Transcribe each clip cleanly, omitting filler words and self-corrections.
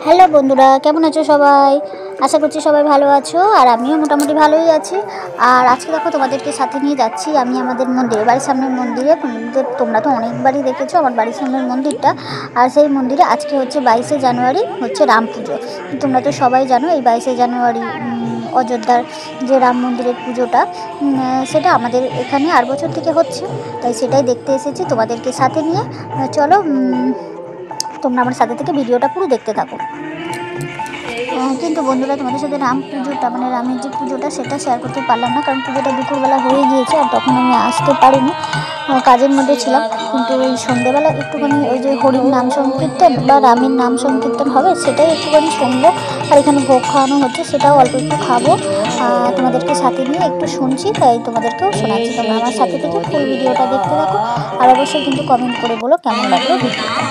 Hello বন্ধুরা, কেমন আছো সবাই? আশা করছি সবাই ভালো আছো, আর আমিও মোটামুটি ভালোই আছি। আর আজকে দেখো তোমাদেরকে সাথে নিয়ে যাচ্ছি আমি আমাদের মন্দিরে, বাড়ির সামনের মন্দিরে। তোমরা তো অনেকবারই দেখেছো আমার বাড়ির সামনের মন্দিরটা। আর সেই মন্দিরে আজকে হচ্ছে 22শে জানুয়ারি, হচ্ছে রাম পুজো। তোমরা তো সবাই জানো এই 22শে জানুয়ারি অযোধ্যার যে রাম মন্দিরের পুজোটা, সেটা আমাদের এখানে 8 বছর থেকে হচ্ছে। তাই সেটাই দেখতে এসেছি তোমাদেরকে সাথে নিয়ে। চলো, তোমরা আমার সাথে থেকে ভিডিওটা পুরো দেখতে থাকো। কিন্তু বন্ধুরা, তোমাদের সাথে রাম পুজোটা মানে রামের যে পুজোটা সেটা শেয়ার করতে পারলাম না, কারণ পুজোটা দুপুরবেলা হয়ে গিয়েছে আর তখন আমি আসতে পারিনি, কাজের মধ্যে ছিলাম। কিন্তু এই সন্ধ্যেবেলা একটুখানি ওই যে হরির নাম সংকীর্তন বা রামের নাম সংকীর্তন হবে, সেটাই একটুখানি শুনবো। আর এখানে ভোগ খাওয়ানো হচ্ছে, সেটাও অল্প একটু খাবো। তোমাদেরকে সাথে নিয়ে একটু শুনছি, তাই তোমাদেরকেও শোনাচ্ছি। তোমরা আমার সাথে থেকে ফুল ভিডিওটা দেখতে থাকো। আর অবশ্যই কিন্তু কমেন্ট করে বলো কেমন লাগলো ভিডিওটা।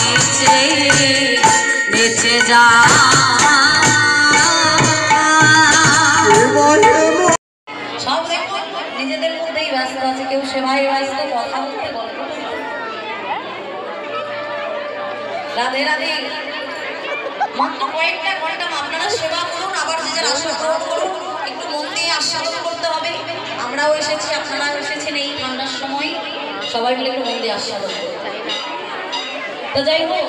নেচে নেচে যা সব দেখো নিজেদের মধ্যেই ব্যস্ত আছে, কেউ সেবাই ব্যস্ত, কথা বলতে গল্প। রাধে রাধে। মাত্র কয়েকটা ঘন্টা আপনারা সেবা করুন, আবার নিজের আশা পূরণ করুন। একটু মন দিয়ে আস্বাদন করতে হবে। আমরাও এসেছি, আপনারাও এসেছেন এই ঠান্ডার সময়, সবাই মিলে একটু মন দিয়ে আস্বাদন করুন। তো যাই হোক,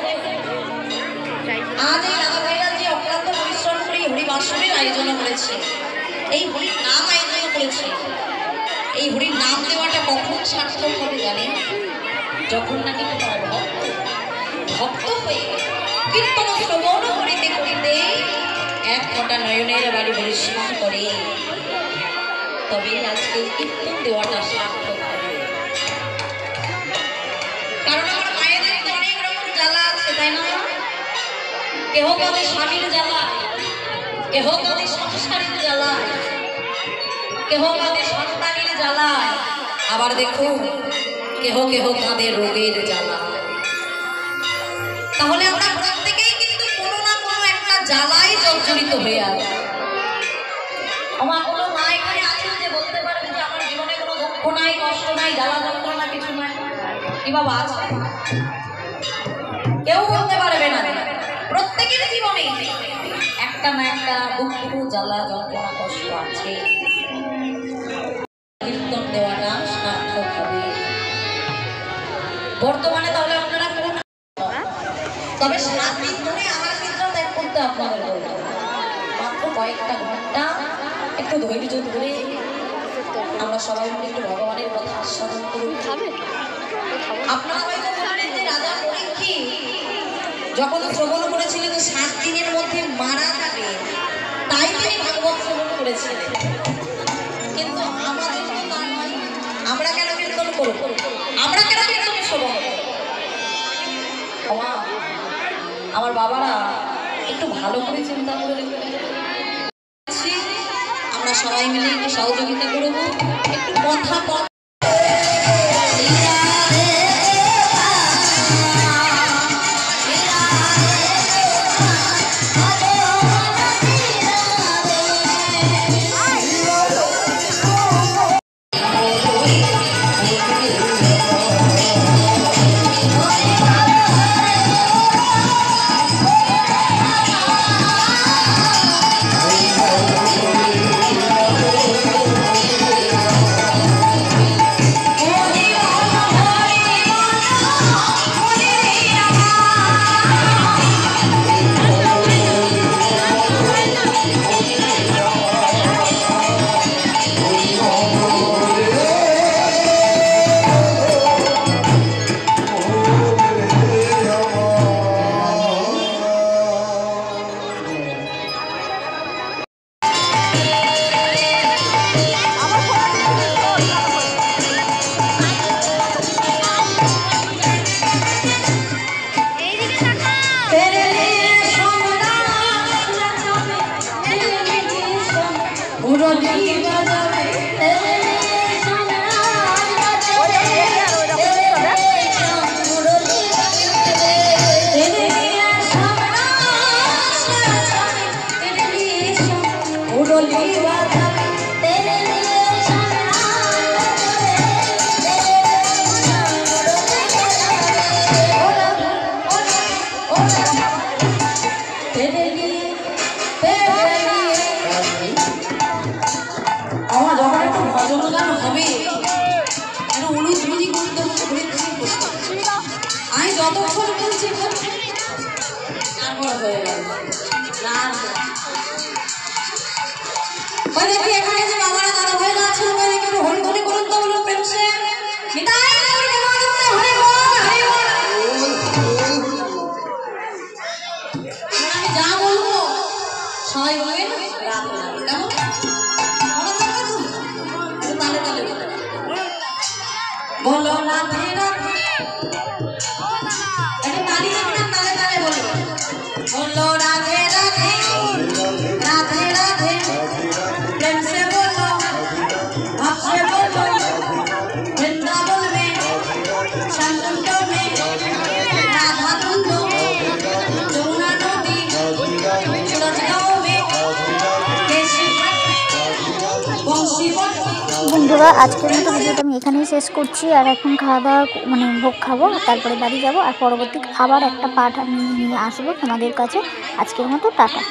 আজ এই রাধা ভাইরা যে অক্লান্ত পরিশ্রম করে হরিবাসরের আয়োজন করেছে, এই হরির নাম আয়োজন করেছে, এই হরির নাম দেওয়াটা কখন সার্থক হবে জানেন? যখন নাকি তোমার ভক্ত হয়ে কীর্তন শ্রবণ করিতে করিতে এক ফোঁটা নয়নের বাড়ি পরিশ্রম করে, তবে আজকে কীর্তন দেওয়াটা সার্থক হবে। কারণ আমার মায়েদের তো অনেক রকম জ্বালা আছে, তাই না? কেহ কাঁদে স্বামীর জ্বালা, কেহ কাঁদে সংসারের জ্বালা, কেহ কাঁদে সন্তানের জ্বালা, আবার দেখো কেহ কেহ কাঁদে রোগের জ্বালা। তাহলে আমরা প্রত্যেকেই কিন্তু কোনো না কোনো একটা জ্বালাই জর্জরিত হয়ে আছে। আমার কোনো মা এখানে আছেন যে বলতে পারবে যে আমার জীবনে কোনো দুঃখ নাই, কষ্ট নাই, জ্বালা যন্ত্রণা কিছু নাই? কি বাবা আছে? কেউ বলতে পারবে না। প্রত্যেকের জীবনে একটা না একটা দুঃখ, জ্বালা যন্ত্রণা, কষ্ট আছে। কীর্তন দেওয়াটা সার্থক হবে। বর্তমানে তাহলে আপনারা কোন, তবে 7 দিন ধরে আমার চিত্র ত্যাগ করতে আপনাদের বলবো। মাত্র কয়েকটা ঘন্টা একটু ধৈর্য ধরে আমরা সবাই মিলে একটু ভগবানের কথা আস্বাদন করুন। আপনারা হয়তো জানেন যে রাজা পরীক্ষিত যখন শ্রবণ করেছিলেন 7 দিনের মধ্যে মারা যাবে, তাই তিনি ভাগবত শ্রবণ করেছিলেন। কিন্তু আমাদের তো তা নয়। আমরা কেন কীর্তন করব? আমরা কেন কীর্তন শ্রবণ করব? আমার বাবারা একটু ভালো করে চিন্তা করে আমরা সবাই মিলে একটু সহযোগিতা করব, একটু কথা বলো রাধে রাধে, এটা তালি দেবেন, তালে তালে বলবো। বলো রাধে রাধে, রাধে রাধে, প্রেম সে বলো, ভাব সে বলো, বৃন্দাবন में संगम में বন্ধুরা, আজকের মতো ভিডিওটা আমি এখানেই শেষ করছি। আর এখন খাওয়া দাওয়া মানে ভোগ খাবো, আর তারপরে বাড়ি যাব। আর পরবর্তী আবার একটা পার্ট আমি নিয়ে আসবো তোমাদের কাছে। আজকের মতো টাটা।